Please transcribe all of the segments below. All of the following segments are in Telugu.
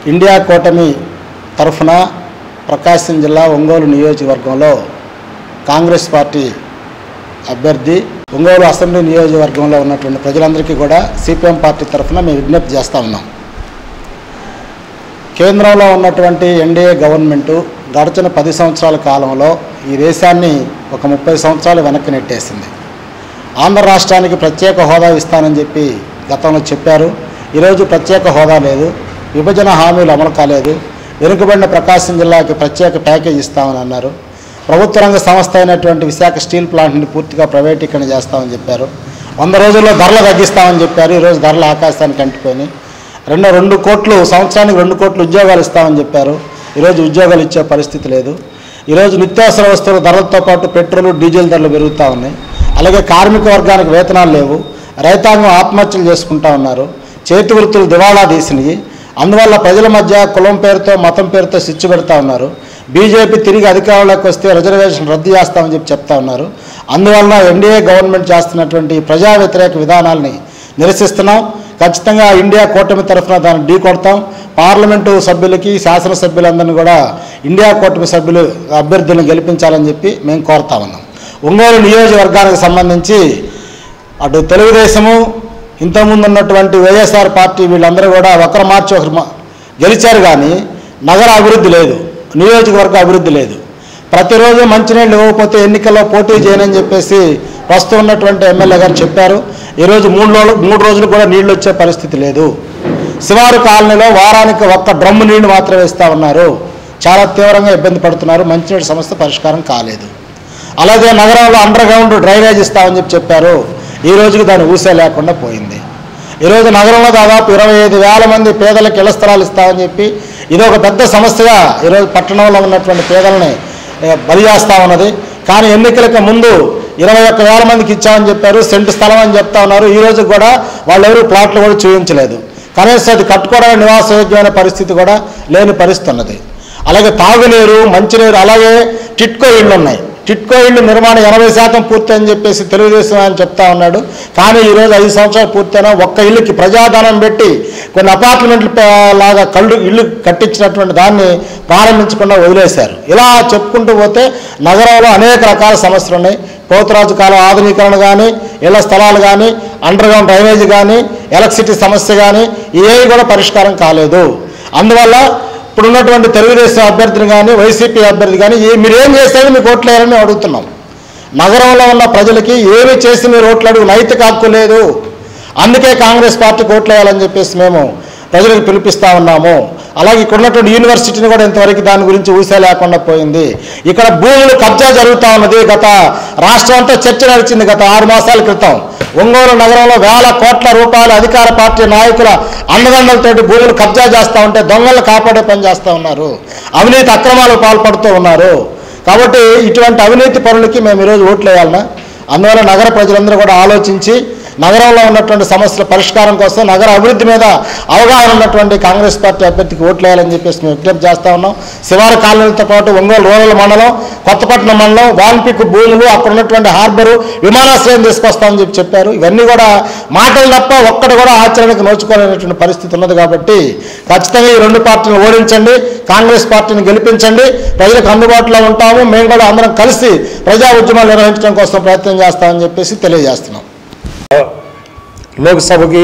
ఇండియా కూటమి తరఫున ప్రకాశం జిల్లా ఒంగోలు నియోజకవర్గంలో కాంగ్రెస్ పార్టీ అభ్యర్థి ఒంగోలు అసెంబ్లీ నియోజకవర్గంలో ఉన్నటువంటి ప్రజలందరికీ కూడా సిపిఎం పార్టీ తరఫున మేము విజ్ఞప్తి చేస్తూ ఉన్నాం. కేంద్రంలో ఉన్నటువంటి ఎన్డీఏ గవర్నమెంటు గడిచిన 10 సంవత్సరాల కాలంలో ఈ దేశాన్ని ఒక 30 సంవత్సరాలు వెనక్కి నెట్టేసింది. ఆంధ్ర రాష్ట్రానికి ప్రత్యేక హోదా ఇస్తానని చెప్పి గతంలో చెప్పారు. ఈరోజు ప్రత్యేక హోదా లేదు, విభజన హామీలు అమలు కాలేదు. వెనుకబడిన ప్రకాశం జిల్లాకి ప్రత్యేక ప్యాకేజ్ ఇస్తామని అన్నారు. ప్రభుత్వ రంగ సంస్థ అయినటువంటి విశాఖ స్టీల్ ప్లాంట్ని పూర్తిగా ప్రైవేటీకరణ చేస్తామని చెప్పారు. 100 రోజుల్లో ధరలు తగ్గిస్తామని చెప్పారు. ఈరోజు ధరలు ఆకాశానికి అంటిపోయినాయి. 2 కోట్లు సంవత్సరానికి 2 కోట్లు ఉద్యోగాలు ఇస్తామని చెప్పారు. ఈరోజు ఉద్యోగాలు ఇచ్చే పరిస్థితి లేదు. ఈరోజు నిత్యావసర వస్తువుల ధరలతో పాటు పెట్రోలు డీజిల్ ధరలు పెరుగుతూ ఉన్నాయి. అలాగే కార్మిక వర్గానికి వేతనాలు లేవు. రైతాంగం ఆత్మహత్యలు చేసుకుంటా ఉన్నారు. చేతి వృత్తులు దివాళా తీసినాయి. అందువల్ల ప్రజల మధ్య కులం పేరుతో మతం పేరుతో చిచ్చు పెడతా ఉన్నారు. బీజేపీ తిరిగి అధికారంలోకి వస్తే రిజర్వేషన్ రద్దు చేస్తామని చెప్తా ఉన్నారు. అందువల్ల ఎన్డీఏ గవర్నమెంట్ చేస్తున్నటువంటి ప్రజా వ్యతిరేక విధానాలని నిరసిస్తున్నాం. ఖచ్చితంగా ఇండియా కూటమి తరఫున దాన్ని ఢీ కొడతాం. పార్లమెంటు సభ్యులకి శాసనసభ్యులందరినీ కూడా ఇండియా కూటమి సభ్యులు అభ్యర్థులను గెలిపించాలని చెప్పి మేము కోరుతా ఉన్నాం. ఒంగోలు నియోజకవర్గానికి సంబంధించి అటు తెలుగుదేశము ఇంతకుముందు ఉన్నటువంటి వైఎస్ఆర్ పార్టీ వీళ్ళందరూ కూడా ఒకరు మార్చి ఒకరు గెలిచారు, కానీ నగర అభివృద్ధి లేదు, నియోజకవర్గ అభివృద్ధి లేదు. ప్రతిరోజు మంచినీళ్ళు ఇవ్వకపోతే ఎన్నికల్లో పోటీ చేయనని చెప్పేసి ప్రస్తుతం ఉన్నటువంటి ఎమ్మెల్యే గారు చెప్పారు. ఈరోజు 3 రోజులు కూడా నీళ్లు వచ్చే పరిస్థితి లేదు. శివారు కాలనీలో వారానికి 1 డ్రమ్ము నీళ్లు మాత్రమే ఇస్తూ ఉన్నారు. చాలా తీవ్రంగా ఇబ్బంది పడుతున్నారు. మంచినీటి సమస్య పరిష్కారం కాలేదు. అలాగే నగరంలో అండర్ గ్రౌండ్ డ్రైనేజ్ ఇస్తామని చెప్పారు. ఈ రోజుకి దాని ఊసే లేకుండా పోయింది. ఈరోజు నగరంలో దాదాపు 25,000 మంది పేదలకు ఇళ్ల స్థలాలు ఇస్తామని చెప్పి ఇది ఒక పెద్ద సమస్యగా ఈరోజు పట్టణంలో ఉన్నటువంటి పేదలని బలి చేస్తూ ఉన్నది. కానీ ఎన్నికలకు ముందు 21,000 మందికి ఇచ్చామని చెప్పారు. సెంటు స్థలం అని చెప్తా ఉన్నారు. ఈ రోజు కూడా వాళ్ళెవరూ ప్లాట్లు కూడా చూపించలేదు. కనీసం అది కట్టుకోవడానికి నివాసయోగ్యమైన పరిస్థితి కూడా లేని పరిస్థితి ఉన్నది. అలాగే తాగునీరు, మంచినీరు, అలాగే టిట్కో ఇళ్ళు ఉన్నాయి. టిట్కో ఇళ్ళు నిర్మాణం 80% పూర్తి అని చెప్పేసి తెలుగుదేశం అని చెప్తా ఉన్నాడు. కానీ ఈరోజు 5 సంవత్సరాలు పూర్తయినా ఒక్క ఇల్లుకి ప్రజాధనం పెట్టి కొన్ని అపార్ట్మెంట్లు లాగా ఇల్లు కట్టించినటువంటి దాన్ని ప్రారంభించకుండా వదిలేశారు. ఇలా చెప్పుకుంటూ పోతే నగరంలో అనేక రకాల సమస్యలు ఉన్నాయి. పోతురాజు కాలం ఆధునీకరణ కానీ, ఇళ్ల స్థలాలు కానీ, అండర్ గ్రౌండ్ డ్రైనేజ్ కానీ, ఎలక్ట్రిసిటీ సమస్య కానీ ఇవేవి కూడా పరిష్కారం కాలేదు. అందువల్ల ఇప్పుడున్నటువంటి తెలుగుదేశం అభ్యర్థిని కానీ, వైసీపీ అభ్యర్థి కానీ మీరేం చేసేది మీకు ఓట్లు వేయాలని అడుగుతున్నాం. నగరంలో ఉన్న ప్రజలకి ఏమి చేసి మీరు ఓట్లు అడుగు నైతిక హక్కు లేదు. అందుకే కాంగ్రెస్ పార్టీకి ఓట్లు వేయాలని చెప్పేసి మేము ప్రజలకు పిలిపిస్తూ ఉన్నాము. అలాగే ఇక్కడ ఉన్నటువంటి యూనివర్సిటీని కూడా ఇంతవరకు దాని గురించి ఊసే లేకుండా పోయింది. ఇక్కడ భూములు కబ్జా జరుగుతూ ఉన్నది. గత రాష్ట్రం అంతా చర్చ నడిచింది. గత 6 మాసాల క్రితం ఒంగోలు నగరంలో వేల కోట్ల రూపాయలు అధికార పార్టీ నాయకుల అండదండలతోటి భూములు కబ్జా చేస్తూ ఉంటే దొంగలు కాపాడే పని చేస్తూ ఉన్నారు. అవినీతి అక్రమాలకు పాల్పడుతూ ఉన్నారు. కాబట్టి ఇటువంటి అవినీతి పనులకి మేము ఈరోజు ఓట్లు వేయాలన్నా. అందువల్ల నగర ప్రజలందరూ కూడా ఆలోచించి నగరంలో ఉన్నటువంటి సమస్యల పరిష్కారం కోసం, నగర అభివృద్ధి మీద అవగాహన ఉన్నటువంటి కాంగ్రెస్ పార్టీ అభ్యర్థికి ఓట్లు వేయాలని చెప్పేసి మేము విజ్ఞప్తి చేస్తూ ఉన్నాం. శివారు కాలనీలతో పాటు ఒంగోలు రూరల్ మండలం, కొత్తపట్నం మండలం, వాల్పీకు భూములు, అక్కడ ఉన్నటువంటి హార్బరు, విమానాశ్రయం తీసుకొస్తామని చెప్పారు. ఇవన్నీ కూడా మాటలు తప్ప ఒక్కటి కూడా ఆచరణకు నోచుకోలేనటువంటి పరిస్థితి ఉన్నది. కాబట్టి ఖచ్చితంగా ఈ 2 పార్టీలను ఓడించండి, కాంగ్రెస్ పార్టీని గెలిపించండి. ప్రజలకు అందుబాటులో ఉంటాము. మేము కూడా అందరం కలిసి ప్రజా ఉద్యమాలు నిర్వహించడం కోసం ప్రయత్నం చేస్తామని చెప్పేసి తెలియజేస్తున్నాం. లోక్సభకి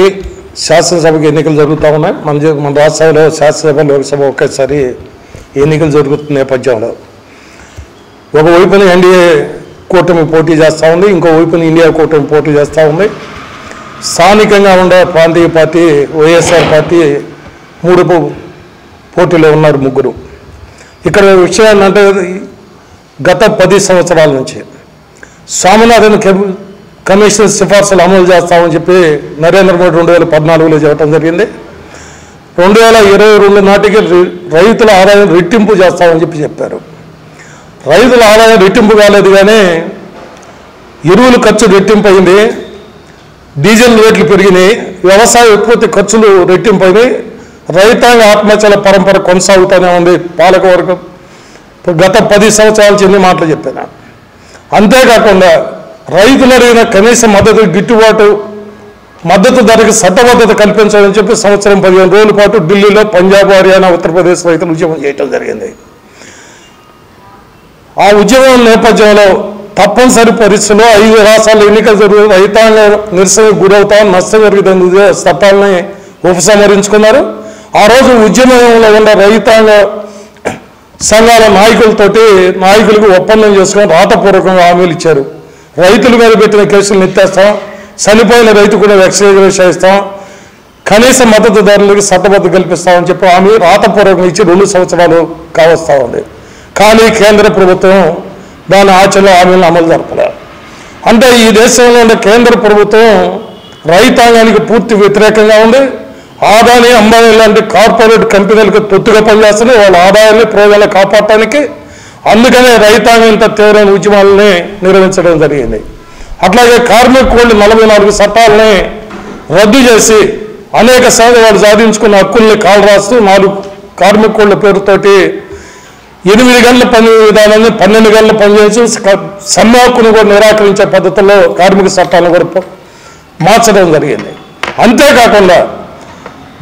శాసనసభకి ఎన్నికలు జరుగుతూ ఉన్నాయి. మన రాష్ట్రంలో శాసనసభ, లోక్సభ ఒకేసారి ఎన్నికలు జరుగుతున్న నేపథ్యంలో ఒకవైపున ఎన్డీఏ కూటమి పోటీ చేస్తూ ఉంది, ఇంకో వైపున ఇండియా కూటమి పోటీ చేస్తూ ఉంది. స్థానికంగా ఉండే ప్రాంతీయ పార్టీ వైఎస్ఆర్ పార్టీ 3 పోటీలో ఉన్నారు, 3. ఇక్కడ విషయం ఏంటంటే గత 10 సంవత్సరాల నుంచి స్వామినాథన్ కమిషన్ సిఫార్సులు అమలు చేస్తామని చెప్పి నరేంద్ర మోడీ 2014లో చెప్పడం జరిగింది. 2022 నాటికి రైతుల ఆదాయం రెట్టింపు చేస్తామని చెప్పారు. రైతుల ఆదాయం రెట్టింపు కాలేదు, కానీ ఎరువుల ఖర్చు రెట్టింపు అయింది, డీజిల్ రేట్లు పెరిగినాయి, వ్యవసాయ ఉత్పత్తి ఖర్చులు రెట్టింపు అయినాయి. రైతాంగ ఆత్మహత్యల పరంపర కొనసాగుతూనే ఉంది. పాలకవర్గం గత 10 సంవత్సరాల చెంది మాటలు చెప్పాను. అంతేకాకుండా రైతులు అడిగిన కనీస మద్దతు గిట్టుబాటు మద్దతు ధరకు చట్టబద్ధత కల్పించాలని చెప్పి సంవత్సరం 15 రోజుల పాటు ఢిల్లీలో పంజాబ్, హర్యానా, ఉత్తరప్రదేశ్ రైతులు ఉద్యమం చేయటం జరిగింది. ఆ ఉద్యమం నేపథ్యంలో తప్పనిసరి పరిస్థితుల్లో 5 రాష్ట్రాల్లో ఎన్నికలు జరుగుతుంది, రైతాంగ నిరసనకు గురవుతాం, నష్టం జరుగుతుంది చట్టాలని ఉపసంహరించుకున్నారు. ఆ రోజు ఉద్యమంలో ఉన్న రైతాంగ సంఘాల నాయకులకు ఒప్పందం చేసుకొని రాతపూర్వకంగా హామీలు ఇచ్చారు. రైతుల మీద పెట్టిన కేసులు ఎత్తేస్తాం, చనిపోయిన రైతు కూడా ఎక్స్గ్రేషియా ఇస్తాం, కనీస మద్దతు ధరలకు చట్టబద్ధత కల్పిస్తామని చెప్పి హామీ రాతపూర్వకంగా ఇచ్చి 2 సంవత్సరాలు కావస్తా ఉంది. కానీ కేంద్ర ప్రభుత్వం దాని ఆచరణ హామీలను అమలు జరపలేదు. అంటే ఈ దేశంలో ఉన్న కేంద్ర ప్రభుత్వం రైతాంగానికి పూర్తి వ్యతిరేకంగా ఉంది. ఆదాని, అంబానీ లాంటి కార్పొరేట్ కంపెనీలకు తొత్తుగా పనిచేస్తున్నాయి వాళ్ళ ఆదాయాన్ని ప్రయోజనాలు కాపాడటానికి. అందుకనే రైతాంగం ఇంత తీవ్రమైన ఉద్యమాలని నిర్వహించడం జరిగింది. అట్లాగే కార్మిక కోడ్లు 44 చట్టాలని రద్దు చేసి అనేక సార్లు వాళ్ళు సాధించుకున్న హక్కుల్ని కాలు రాస్తూ 4 కార్మిక కోడ్ల పేరుతోటి 8 గంటల పని విధానాన్ని 12 గంటల పనిచేసి సమ్మె హక్కును కూడా నిరాకరించే పద్ధతుల్లో కార్మిక చట్టాలను కూడా మార్చడం జరిగింది. అంతేకాకుండా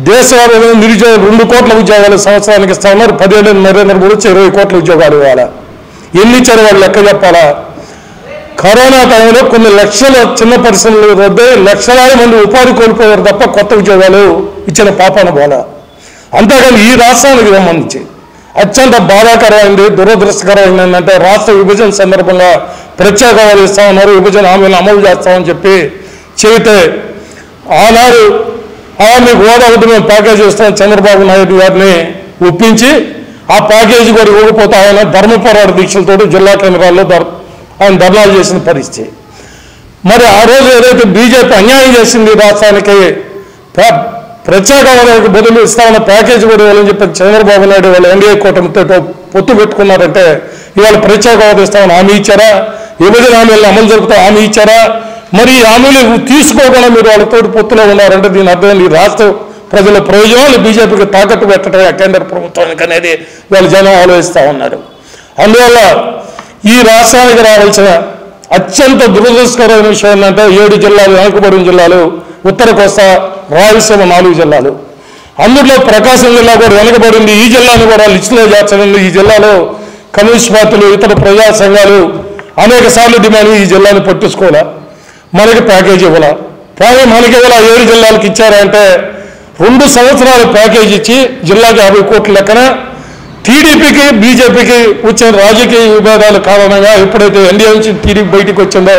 దేశవ్యాప్తంగా నిరుద్యోగులు 2 కోట్ల ఉద్యోగాలు సంవత్సరానికి ఇస్తా ఉన్నారు. 10 ఏళ్ళు నరేంద్ర మోడీ 20 కోట్ల ఉద్యోగాలు ఇవ్వాలా. ఎన్ని ఇచ్చారు వాళ్ళు లెక్క చెప్పాలా. కరోనా టైంలో కొన్ని లక్షల చిన్న పరిశ్రమలు రద్దు, లక్షలాది మంది ఉపాధి కోల్పోయారు తప్ప కొత్త ఉద్యోగాలు ఇచ్చిన పాపాన పోలా. అంతేగాని ఈ రాష్ట్రానికి సంబంధించి అత్యంత బాధాకరమైంది, దురదృష్టకరమైంది ఏంటంటే రాష్ట్ర విభజన సందర్భంగా ప్రత్యేక హోదా ఇస్తా ఉన్నారు, విభజన హామీలు అమలు చేస్తామని చెప్పి చెబితే ఆనాడు మీకు హోదా ఒకటి మేము ప్యాకేజీ ఇస్తాం చంద్రబాబు నాయుడు గారిని ఒప్పించి ఆ ప్యాకేజీ కూడా ఇవ్వకపోతే ఆయన ధర్మ పోరాట దీక్షలతో జిల్లా కేంద్రాల్లో ఆయన ధర్నాలు చేసిన పరిస్థితి. మరి ఆ రోజు ఏదైతే బీజేపీ అన్యాయం చేసింది రాష్ట్రానికి, ప్రత్యేక హోదాకు బదులు ఇస్తామన్న ప్యాకేజీ కూడా ఇవ్వాలని చెప్పి చంద్రబాబు నాయుడు వాళ్ళు ఎన్డీఏ కూటమితో పొత్తు పెట్టుకున్నారంటే ఇవాళ ప్రత్యేక హోదా ఇస్తామని హామీ ఇచ్చారా, విభజన హామీలను అమలు జరుపుతూ హామీ ఇచ్చారా? మరి ఈ హామీలు తీసుకోకుండా మీరు వాళ్ళతో పొత్తులో ఉన్నారంటే దీని అర్థం ఈ రాష్ట్ర ప్రజల ప్రయోజనాలు బీజేపీకి తాకట్టు పెట్టడమే కేంద్ర ప్రభుత్వానికి అనేది వాళ్ళు జనం ఆలోచిస్తూ ఉన్నారు. అందువల్ల ఈ రాష్ట్రానికి రావాల్సిన అత్యంత దురదృష్టకరమైన విషయం ఏంటంటే 7 జిల్లాలు వెనుకబడిన జిల్లాలు, ఉత్తర కోస్తా, రాయలసీమ 4 జిల్లాలు. అందులో ప్రకాశం జిల్లా కూడా వెనుకబడింది. ఈ జిల్లాను కూడా లిస్టులో చేర్చనుంది. ఈ జిల్లాలో కమ్యూనిస్ట్ పార్టీలు, ఇతర ప్రజా సంఘాలు అనేక సార్లు డిమాండ్ ఈ జిల్లాను పట్టించుకోవాలా, మనకి ప్యాకేజీ ఇవ్వాలా. కానీ మనకి ఇవ్వాలా 7 జిల్లాలకు ఇచ్చారంటే 2 సంవత్సరాలు ప్యాకేజీ ఇచ్చి జిల్లాకి 50 కోట్ల లెక్కన టీడీపీకి బీజేపీకి వచ్చిన రాజకీయ విభేదాల కారణంగా ఎప్పుడైతే ఎన్డీఏ నుంచి టీడీపీ బయటికి వచ్చిందో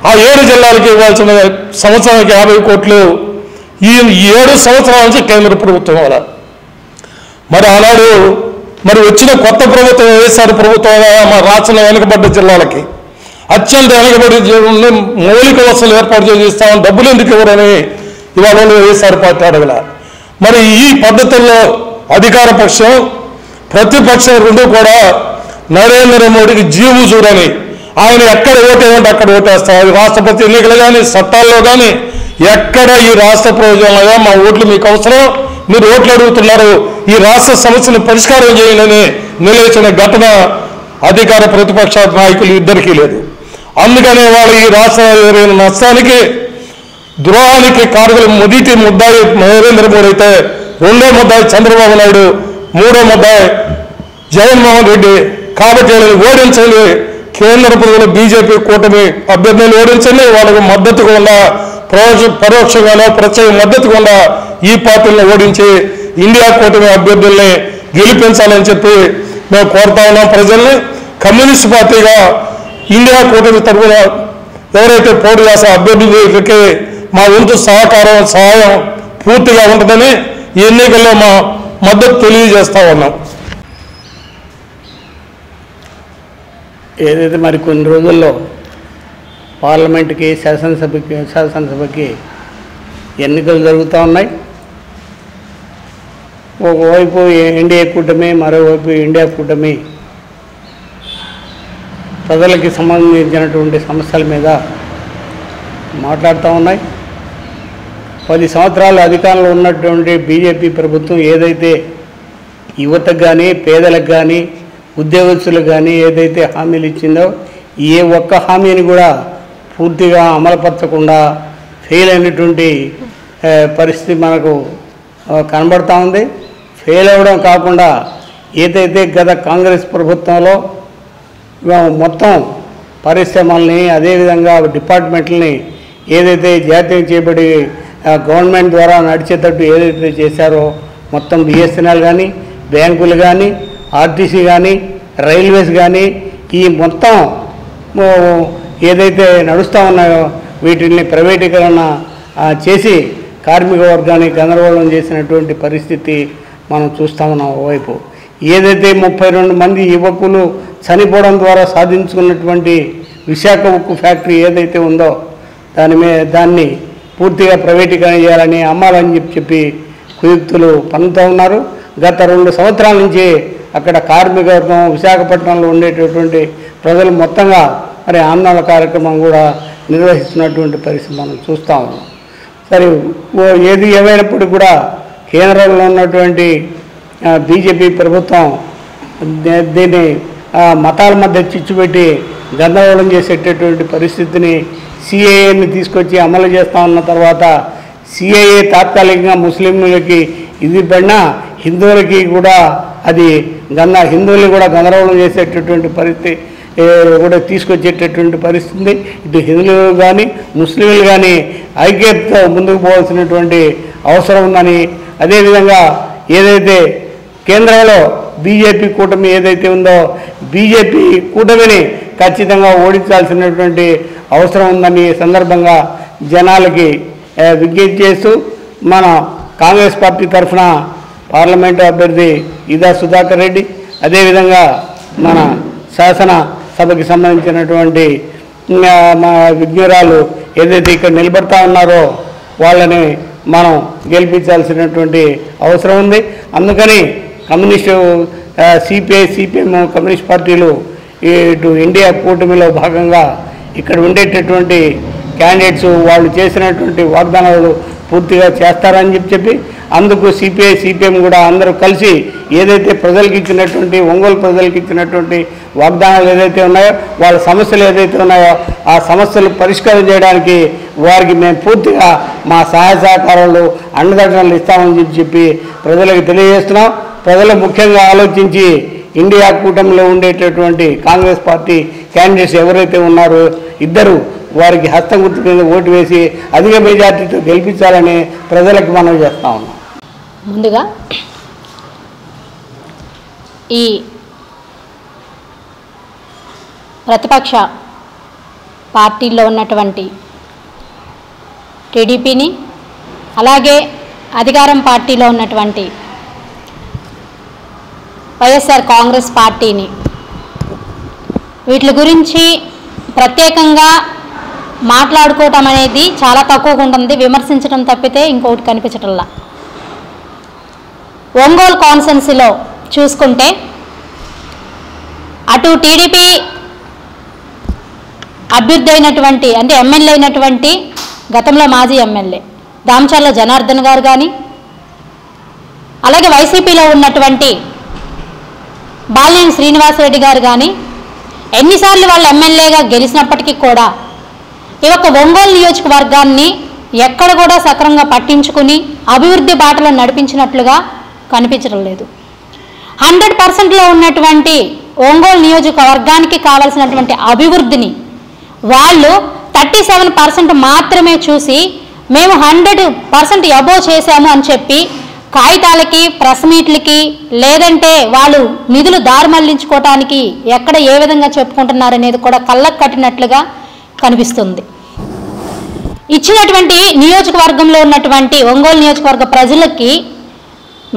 ఆ 7 జిల్లాలకి ఇవ్వాల్సిన సంవత్సరానికి 50 కోట్లు ఈ 7 సంవత్సరాల నుంచి కేంద్ర ప్రభుత్వం వల్ల. మరి ఆనాడు వచ్చిన కొత్త ప్రభుత్వం వైఎస్ఆర్ ప్రభుత్వం మా రాష్ట్రంలో వెనుకబడ్డ జిల్లాలకి అత్యంత వెనుకబడి మౌలిక వసతులు ఏర్పాటు చేసి ఇస్తామని డబ్బులు ఎందుకు ఇవ్వరని ఇవాళ వైఎస్ఆర్ పార్టీ అడగల. మరి ఈ పద్ధతుల్లో అధికార పక్షం ప్రతిపక్షం 2 కూడా నరేంద్ర మోడీకి జీవు చూడని ఆయన ఎక్కడ ఓటేమంటే అక్కడ ఓటేస్తారు. రాష్ట్రపతి ఎన్నికలు కానీ చట్టాల్లో కానీ ఎక్కడ ఈ రాష్ట్ర ప్రయోజనాలుగా మా ఓట్లు మీకు అవసరం, మీరు ఓట్లు అడుగుతున్నారు, ఈ రాష్ట్ర సమస్యను పరిష్కారం చేయాలని నిలిచిన ఘటన అధికార ప్రతిపక్ష నాయకులు ఇద్దరికీ లేదు. అందుకనే వాళ్ళు ఈ రాష్ట్రంలో ఎదురైన నష్టానికి ద్రోహానికి కారకులు మొదటి ముద్దాయి నరేంద్ర మోడీ అయితే, 2వ ముద్దాయి చంద్రబాబు నాయుడు, 3వ ముద్దాయి జగన్మోహన్ రెడ్డి. కాబట్టి ఓడించండి, కేంద్ర ప్రజలు బీజేపీ కూటమి అభ్యర్థులను ఓడించండి, వాళ్ళకు మద్దతుగా ఉన్న పరోక్షంగానో ప్రత్యేక మద్దతుగా ఉన్న ఈ పార్టీలను ఓడించి ఇండియా కూటమి అభ్యర్థుల్ని గెలిపించాలని చెప్పి మేము కోరుతా ఉన్నాం ప్రజల్ని. కమ్యూనిస్ట్ పార్టీగా ఇండియా కూటమి తరఫున ఎవరైతే పోటీ చేసే అభ్యర్థులకి మా వంతు సహాయం పూర్తిగా ఉంటుందని ఈ ఎన్నికల్లో మా మద్దతు తెలియజేస్తా ఉన్నాం. ఏదైతే మరి కొన్ని రోజుల్లో పార్లమెంట్కి శాసనసభకి ఎన్నికలు జరుగుతూ ఉన్నాయి. ఒకవైపు ఎన్డీఏ కూటమి, మరోవైపు ఇండియా కూటమి ప్రజలకి సంబంధించినటువంటి సమస్యల మీద మాట్లాడుతూ ఉన్నాయి. 10 సంవత్సరాలు అధికారంలో ఉన్నటువంటి బీజేపీ ప్రభుత్వం ఏదైతే యువతకు కానీ, పేదలకు కానీ, ఉద్యోగస్తులకు కానీ ఏదైతే హామీలు ఇచ్చిందో ఏ ఒక్క హామీని కూడా పూర్తిగా అమలుపరచకుండా ఫెయిల్ అయినటువంటి పరిస్థితి మనకు కనబడతా ఉంది. ఫెయిల్ అవ్వడం కాకుండా ఏదైతే గత కాంగ్రెస్ ప్రభుత్వంలో మొత్తం పరిశ్రమల్ని అదేవిధంగా డిపార్ట్మెంట్లని ఏదైతే జాతీయం చేయబడి గవర్నమెంట్ ద్వారా నడిచేటట్టు ఏదైతే చేశారో మొత్తం బిఎస్ఎన్ఎల్ కానీ, బ్యాంకులు కానీ, ఆర్టీసీ కానీ, రైల్వేస్ కానీ ఈ మొత్తం ఏదైతే నడుస్తూ ఉన్నాయో వీటిని ప్రైవేటీకరణ చేసి కార్మిక వర్గాన్ని గందరగోళం చేసినటువంటి పరిస్థితి మనం చూస్తూ ఉన్నాం. ఓవైపు ఏదైతే 32 మంది యువకులు చనిపోవడం ద్వారా సాధించుకున్నటువంటి విశాఖ ఉక్కు ఫ్యాక్టరీ ఏదైతే ఉందో దాన్ని పూర్తిగా ప్రైవేటీకరణ చేయాలని, అమ్మాలని చెప్పి కుయుక్తులు పన్నుతూ ఉన్నారు. గత 2 సంవత్సరాల నుంచి అక్కడ కార్మిక వర్గం విశాఖపట్నంలో ఉండేటటువంటి ప్రజలు మొత్తంగా మరి ఆందోళన కార్యక్రమం కూడా నిర్వహిస్తున్నటువంటి పరిస్థితి మనం చూస్తూ ఉన్నాం. సరే, ఏది ఏమైనప్పటికీ కూడా కేంద్రంలో ఉన్నటువంటి బీజేపీ ప్రభుత్వం దీన్ని మతాల మధ్య చిచ్చుపెట్టి గందరగోళం చేసేటటువంటి పరిస్థితిని సిఏఏని తీసుకొచ్చి అమలు చేస్తూ ఉన్న తర్వాత సిఏఏ తాత్కాలికంగా ముస్లింలకి ఇది పడినా హిందువులకి కూడా అది హిందువుల్ని కూడా గందరగోళం చేసేటటువంటి పరిస్థితి కూడా తీసుకొచ్చేటటువంటి పరిస్థితి. ఇటు హిందువులు కానీ ముస్లింలు కానీ ఐక్యతతో ముందుకు పోవాల్సినటువంటి అవసరం ఉందని, అదేవిధంగా ఏదైతే కేంద్రంలో బీజేపీ కూటమి ఏదైతే ఉందో బీజేపీ కూటమిని ఖచ్చితంగా ఓడించాల్సినటువంటి అవసరం ఉందని సందర్భంగా జనాలకి విజ్ఞప్తి చేస్తూ మన కాంగ్రెస్ పార్టీ తరఫున పార్లమెంటు అభ్యర్థి ఇదా సుధాకర్ రెడ్డి, అదేవిధంగా మన శాసన సభకి సంబంధించినటువంటి మా విజ్ఞురాలు ఏదైతే ఇక్కడ నిలబడతా ఉన్నారో వాళ్ళని మనం గెలిపించాల్సినటువంటి అవసరం ఉంది. అందుకని కమ్యూనిస్టు సిపిఐ, సిపిఎం కమ్యూనిస్ట్ పార్టీలు ఇటు ఇండియా కూటమిలో భాగంగా ఇక్కడ ఉండేటటువంటి క్యాండిడేట్స్ వాళ్ళు చేసినటువంటి వాగ్దానాలు పూర్తిగా చేస్తారని చెప్పి అందుకు సిపిఐ, సిపిఎం కూడా అందరూ కలిసి ఏదైతే ప్రజలకు ఇచ్చినటువంటి ఒంగోలు ప్రజలకు ఇచ్చినటువంటి వాగ్దానాలు ఏదైతే ఉన్నాయో వాళ్ళ సమస్యలు ఏదైతే ఉన్నాయో ఆ సమస్యలు పరిష్కారం చేయడానికి వారికి మేము పూర్తిగా మా సహాయ సహకారాలు అండదండలు ఇస్తామని చెప్పి ప్రజలకు తెలియజేస్తున్నాం. ప్రజలు ముఖ్యంగా ఆలోచించి ఇండియా కూటమిలో ఉండేటటువంటి కాంగ్రెస్ పార్టీ క్యాండిడేట్స్ ఎవరైతే ఉన్నారో ఇద్దరు వారికి హస్తం గుర్తు కింద ఓటు వేసి అధిక మెజార్టీతో గెలిపించాలని ప్రజలకు మనం చేస్తా ఉన్నాం. ముందుగా ఈ ప్రతిపక్ష పార్టీల్లో ఉన్నటువంటి టీడీపీని అలాగే అధికారం పార్టీలో ఉన్నటువంటి వైఎస్ఆర్ కాంగ్రెస్ పార్టీని వీటి గురించి ప్రత్యేకంగా మాట్లాడుకోవటం అనేది చాలా తక్కువగా ఉంటుంది. విమర్శించడం తప్పితే ఇంకొకటి కనిపించటంలా. ఒంగోలు కాన్స్టిట్యున్సీలో చూసుకుంటే అటు టీడీపీ అభ్యర్థి అయినటువంటి అంటే ఎమ్మెల్యే అయినటువంటి గతంలో మాజీ ఎమ్మెల్యే దామచర్ల జనార్దన్ గారు కానీ అలాగే వైసీపీలో ఉన్నటువంటి బాలినేని శ్రీనివాసరెడ్డి గారు కానీ ఎన్నిసార్లు వాళ్ళు ఎమ్మెల్యేగా గెలిచినప్పటికీ కూడా ఈ యొక్క ఒంగోలు నియోజకవర్గాన్ని ఎక్కడ కూడా సక్రమంగా పట్టించుకుని అభివృద్ధి బాటలో నడిపించినట్లుగా కనిపించడం లేదు. 100%లో ఉన్నటువంటి ఒంగోలు నియోజకవర్గానికి కావాల్సినటువంటి అభివృద్ధిని వాళ్ళు 37% మాత్రమే చూసి మేము 100% అబోవ్ చేశాము అని చెప్పి కాగితాలకి ప్రెస్ మీట్లకి లేదంటే వాళ్ళు నిధులు దారి మళ్లించుకోవటానికి ఎక్కడ ఏ విధంగా చెప్పుకుంటున్నారనేది కూడా కళ్ళకు కట్టినట్లుగా కనిపిస్తుంది. ఇచ్చినటువంటి నియోజకవర్గంలో ఉన్నటువంటి ఒంగోలు నియోజకవర్గ ప్రజలకి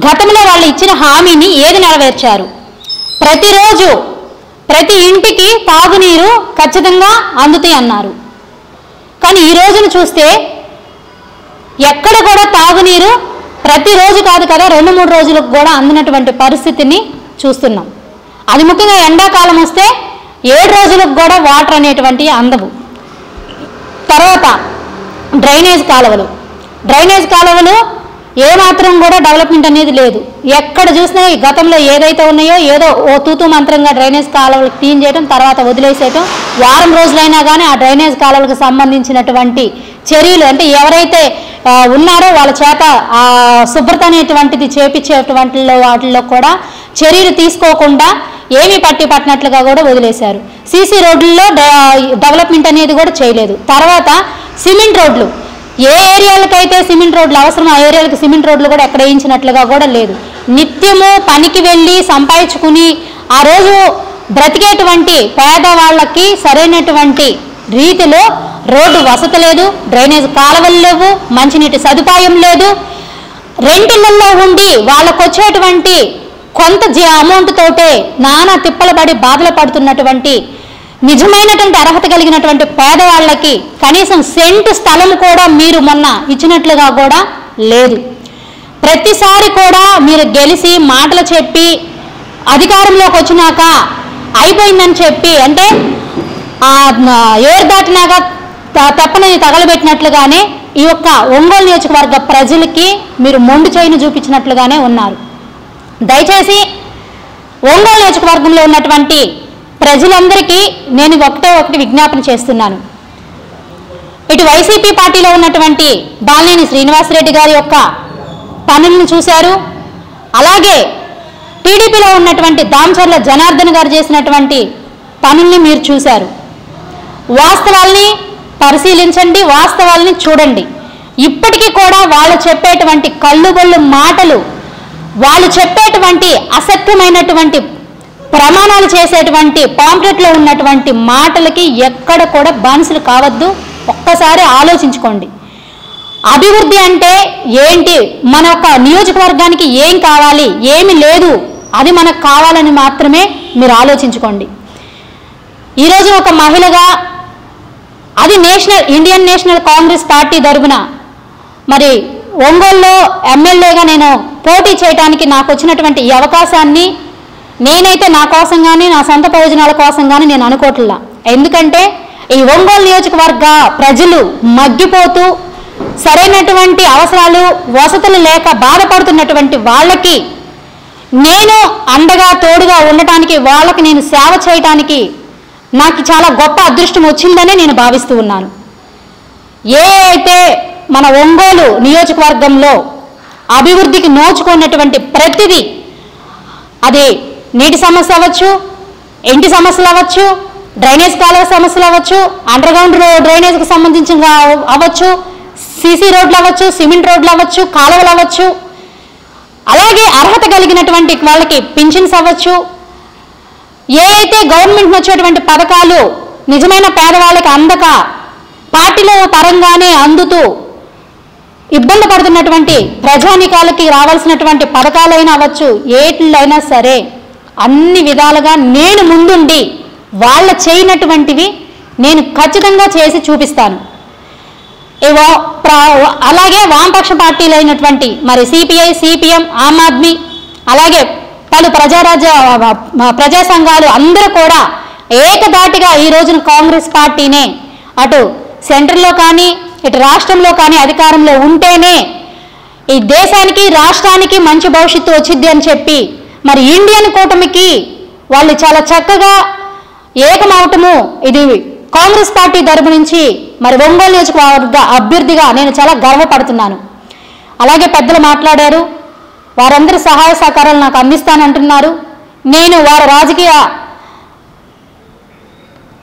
గతంలో వాళ్ళు ఇచ్చిన హామీని ఏది నెరవేర్చారు? ప్రతిరోజు ప్రతి ఇంటికి తాగునీరు ఖచ్చితంగా అందుతాయి అన్నారు. కానీ ఈ రోజును చూస్తే ఎక్కడ కూడా తాగునీరు ప్రతిరోజు కాదు కదా 2-3 రోజులకు కూడా అందినటువంటి పరిస్థితిని చూస్తున్నాం. అది ముఖ్యంగా ఎండాకాలం వస్తే 7 రోజులకు కూడా వాటర్ అనేటువంటి అందవు. తర్వాత డ్రైనేజ్ కాలువలు ఏమాత్రం కూడా డెవలప్మెంట్ అనేది లేదు. ఎక్కడ చూసినా గతంలో ఏదైతే ఉన్నాయో ఏదో ఓ తూతూ మంత్రంగా డ్రైనేజ్ కాలువలు క్లీన్ చేయడం తర్వాత వదిలేసేయటం. వారం రోజులైనా కానీ ఆ డ్రైనేజ్ కాలువలకు సంబంధించినటువంటి చర్యలు అంటే ఎవరైతే ఉన్నారో వాళ్ళ చేత శుభ్రత అనేటువంటిది చేపించేటువంటి వాటిల్లో కూడా చర్యలు తీసుకోకుండా ఏమీ పట్టినట్లుగా కూడా వదిలేశారు. సీసీ రోడ్లలో డెవలప్మెంట్ అనేది కూడా చేయలేదు. తర్వాత సిమెంట్ రోడ్లు, ఏ ఏరియాలకైతే సిమెంట్ రోడ్లు అవసరం ఆ ఏరియాలకు సిమెంట్ రోడ్లు కూడా ఎక్కడ వేయించినట్లుగా కూడా లేదు. నిత్యము పనికి వెళ్ళి సంపాదించుకుని ఆ రోజు బ్రతికేటువంటి పేదవాళ్ళకి సరైనటువంటి రీతిలో రోడ్డు వసతి లేదు, డ్రైనేజ్ కాలువలు లేవు, మంచినీటి సదుపాయం లేదు. రెంటిళ్ళల్లో ఉండి వాళ్ళకు వచ్చేటువంటి కొంత అమౌంట్ తోటే నానా తిప్పలు పడి బాధలు పడుతున్నటువంటి నిజమైనటువంటి అర్హత కలిగినటువంటి పేదవాళ్ళకి కనీసం సెంటు స్థలం కూడా మీరు మొన్న ఇచ్చినట్లుగా కూడా లేదు. ప్రతిసారి కూడా మీరు గెలిచి మాటలు చెప్పి అధికారంలోకి వచ్చినాక అయిపోయిందని చెప్పి అంటే ఏరు దాటినాక తప్పనని తగలబెట్టినట్లుగానే ఈ యొక్క ఒంగోలు నియోజకవర్గ ప్రజలకి మీరు మొండు చేయిని చూపించినట్లుగానే ఉన్నారు. దయచేసి ఒంగోలు నియోజకవర్గంలో ఉన్నటువంటి ప్రజలందరికీ నేను ఒకటి విజ్ఞాపన చేస్తున్నాను. ఇటు వైసీపీ పార్టీలో ఉన్నటువంటి బాలినేని శ్రీనివాసరెడ్డి గారి యొక్క పనులను చూశారు. అలాగే టీడీపీలో ఉన్నటువంటి దామచర్ల జనార్దన్ గారు చేసినటువంటి పనుల్ని మీరు చూశారు. వాస్తవాల్ని పరిశీలించండి, వాస్తవాల్ని చూడండి. ఇప్పటికీ కూడా వాళ్ళు చెప్పేటువంటి కళ్ళుబొళ్ళు మాటలు, వాళ్ళు చెప్పేటువంటి అసత్యమైనటువంటి ప్రమాణాలు చేసేటువంటి పాంప్లెట్లో ఉన్నటువంటి మాటలకి ఎక్కడ కూడా బానిసలు కావద్దు. ఒక్కసారి ఆలోచించుకోండి. అభివృద్ధి అంటే ఏంటి, మన యొక్క నియోజకవర్గానికి ఏం కావాలి, ఏమి లేదు, అది మనకు కావాలని మాత్రమే మీరు ఆలోచించుకోండి. ఈరోజు ఒక మహిళగా అది ఇండియన్ నేషనల్ కాంగ్రెస్ పార్టీ తరపున మరి ఒంగోలులో ఎమ్మెల్యేగా నేను పోటీ చేయడానికి నాకు వచ్చినటువంటి ఈ అవకాశాన్ని నేనైతే నా కోసం కానీ నా సొంత ప్రయోజనాల కోసం కానీ నేను అనుకోవట్లా. ఎందుకంటే ఈ ఒంగోలు నియోజకవర్గ ప్రజలు మగ్గిపోతూ సరైనటువంటి అవసరాలు వసతులు లేక బాధపడుతున్నటువంటి వాళ్ళకి నేను అండగా తోడుగా ఉండటానికి, వాళ్ళకి నేను సేవ చేయటానికి నాకు చాలా గొప్ప అదృష్టం వచ్చిందనే నేను భావిస్తూ ఉన్నాను. ఏ అయితే మన ఒంగోలు నియోజకవర్గంలో అభివృద్ధికి నోచుకున్నటువంటి ప్రతిదీ, అది నీటి సమస్య అవ్వచ్చు, ఇంటి సమస్యలు అవ్వచ్చు, డ్రైనేజ్ కాలువ సమస్యలు అవ్వచ్చు, అండర్ గ్రౌండ్ డ్రైనేజ్కి సంబంధించిన అవ్వచ్చు, సీసీ రోడ్లు అవ్వచ్చు, సిమెంట్ రోడ్లు అవ్వచ్చు, కాలువలు అవ్వచ్చు, అలాగే అర్హత కలిగినటువంటి వాళ్ళకి పింఛన్స్ అవ్వచ్చు, ఏ అయితే గవర్నమెంట్ వచ్చేటువంటి పథకాలు నిజమైన పేదవాళ్ళకి అందక పార్టీలో పరంగానే అందుతూ ఇబ్బంది పడుతున్నటువంటి ప్రజానికాలకి రావాల్సినటువంటి పథకాలైనా అవ్వచ్చు, ఏట్లైనా సరే అన్ని విధాలుగా నేను ముందుండి వాళ్ళ చేయనటువంటివి నేను ఖచ్చితంగా చేసి చూపిస్తాను. అలాగే వామపక్ష పార్టీలు అయినటువంటి మరి సిపిఐ, సిపిఎం, ఆమ్ ఆద్మీ, అలాగే పలు ప్రజా సంఘాలు అందరూ కూడా ఏకధాటిగా ఈ రోజున కాంగ్రెస్ పార్టీనే అటు సెంట్రల్లో కానీ ఇటు రాష్ట్రంలో కానీ అధికారంలో ఉంటేనే ఈ దేశానికి రాష్ట్రానికి మంచి భవిష్యత్తు వచ్చింది అని చెప్పి మరి ఇండియన్ కూటమికి వాళ్ళు చాలా చక్కగా ఏకమవటము, ఇది కాంగ్రెస్ పార్టీ తరపు నుంచి మరి ఒంగోలు నియోజకవర్గ అభ్యర్థిగా నేను చాలా గర్వపడుతున్నాను. అలాగే పెద్దలు మాట్లాడారు, వారందరి సహాయ సహకారాలు నాకు అందిస్తానంటున్నారు. నేను వారి రాజకీయ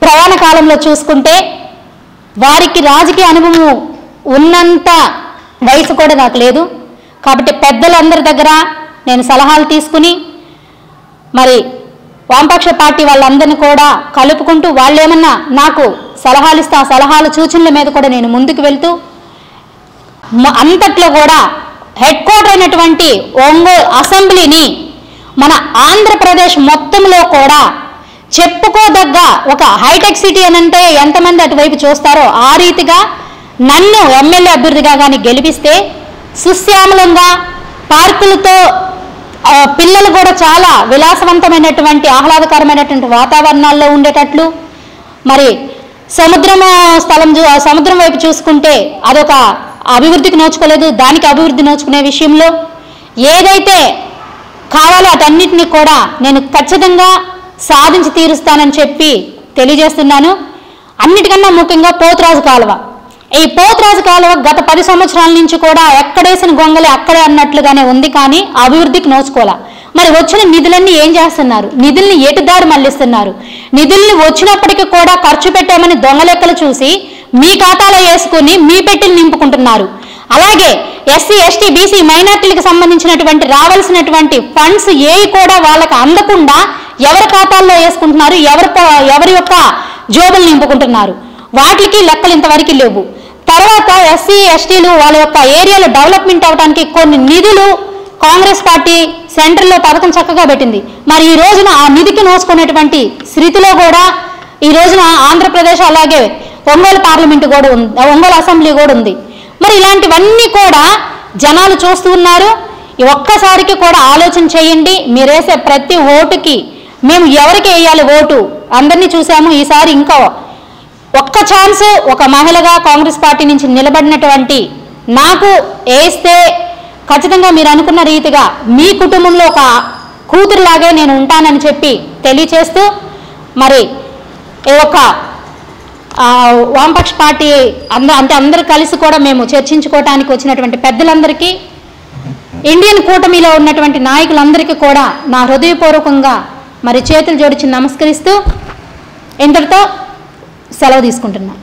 ప్రయాణ కాలంలో చూసుకుంటే వారికి రాజకీయ అనుభవం ఉన్నంత వయసు కూడా నాకు లేదు. కాబట్టి పెద్దలందరి దగ్గర నేను సలహాలు తీసుకుని మరి వామపక్ష పార్టీ వాళ్ళందరినీ కూడా కలుపుకుంటూ వాళ్ళు ఏమన్నా నాకు సలహాలు ఇస్తే ఆ సలహాలు సూచనల మీద కూడా నేను ముందుకు వెళ్తూ అంతట్లో కూడా హెడ్ క్వార్టర్ అయినటువంటి ఒంగోలు అసెంబ్లీని మన ఆంధ్రప్రదేశ్ మొత్తంలో కూడా చెప్పుకోదగ్గ ఒక హైటెక్ సిటీ అని అంటే ఎంతమంది అటువైపు చూస్తారో ఆ రీతిగా నన్ను ఎమ్మెల్యే అభ్యర్థిగా కానీ గెలిపిస్తే సుశ్యామలంగా పార్కులతో పిల్లలు కూడా చాలా విలాసవంతమైనటువంటి ఆహ్లాదకరమైనటువంటి వాతావరణాల్లో ఉండేటట్లు, మరి సముద్రం వైపు చూసుకుంటే అదొక అభివృద్ధికి నోచుకోలేదు, దానికి అభివృద్ధి నోచుకునే విషయంలో ఏదైతే కావాలో అటన్నిటినీ కూడా నేను ఖచ్చితంగా సాధించి తీరుస్తానని చెప్పి తెలియజేస్తున్నాను. అన్నిటికన్నా ముఖ్యంగా పోతురాజు కాలువ ఈ పోతురాజు కాలువ గత 10 సంవత్సరాల నుంచి కూడా ఎక్కడేసిన గొంగలి అక్కడే అన్నట్లుగానే ఉంది, కానీ అభివృద్ధికి నోచుకోలే. మరి వచ్చిన నిధులన్నీ ఏం చేస్తున్నారు? నిధుల్ని ఏటిదారి మళ్లిస్తున్నారు. నిధుల్ని వచ్చినప్పటికీ కూడా ఖర్చు పెట్టామని దొంగ లెక్కలు చూసి మీ ఖాతాలో వేసుకుని మీ పెట్టిని నింపుకుంటున్నారు. అలాగే ఎస్సీ, ఎస్టీ, బీసీ, మైనార్టీలకు సంబంధించినటువంటి రావాల్సినటువంటి ఫండ్స్ ఏవి కూడా వాళ్ళకి అందకుండా ఎవరి ఖాతాల్లో వేసుకుంటున్నారు, ఎవరి యొక్క జోబులు నింపుకుంటున్నారు. వాటికి లెక్కలు ఇంతవరకు లేవు. తర్వాత ఎస్సీ, ఎస్టీలు వాళ్ళ యొక్క ఏరియాలో డెవలప్మెంట్ అవడానికి కొన్ని నిధులు కాంగ్రెస్ పార్టీ సెంట్రల్లో పథకం చక్కగా పెట్టింది. మరి ఈ రోజున ఆ నిధికి నోచుకునేటువంటి స్థితిలో కూడా ఈ రోజున ఆంధ్రప్రదేశ్ అలాగే ఒంగోలు పార్లమెంటు కూడా ఉంది, ఒంగోలు అసెంబ్లీ కూడా ఉంది. మరి ఇలాంటివన్నీ కూడా జనాలు చూస్తూ ఉన్నారు. ఒక్కసారికి కూడా ఆలోచన చేయండి. మీరు వేసే ప్రతి ఓటుకి మేము ఎవరికి వేయాలి ఓటు అందరినీ చూసాము. ఈసారి ఇంకా ఒక్క ఛాన్స్ ఒక మహిళగా కాంగ్రెస్ పార్టీ నుంచి నిలబడినటువంటి నాకు వేస్తే ఖచ్చితంగా మీరు అనుకున్న రీతిగా మీ కుటుంబంలో ఒక కూతురులాగే నేను ఉంటానని చెప్పి తెలియచేస్తూ, మరి ఒక వామపక్ష పార్టీ అందరూ కలిసి కూడా మేము చర్చించుకోవడానికి వచ్చినటువంటి పెద్దలందరికీ, ఇండియన్ కూటమిలో ఉన్నటువంటి నాయకులందరికీ కూడా నా హృదయపూర్వకంగా మరి చేతులు జోడించి నమస్కరిస్తూ ఇంతటితో సెలవు తీసుకుంటున్నాను.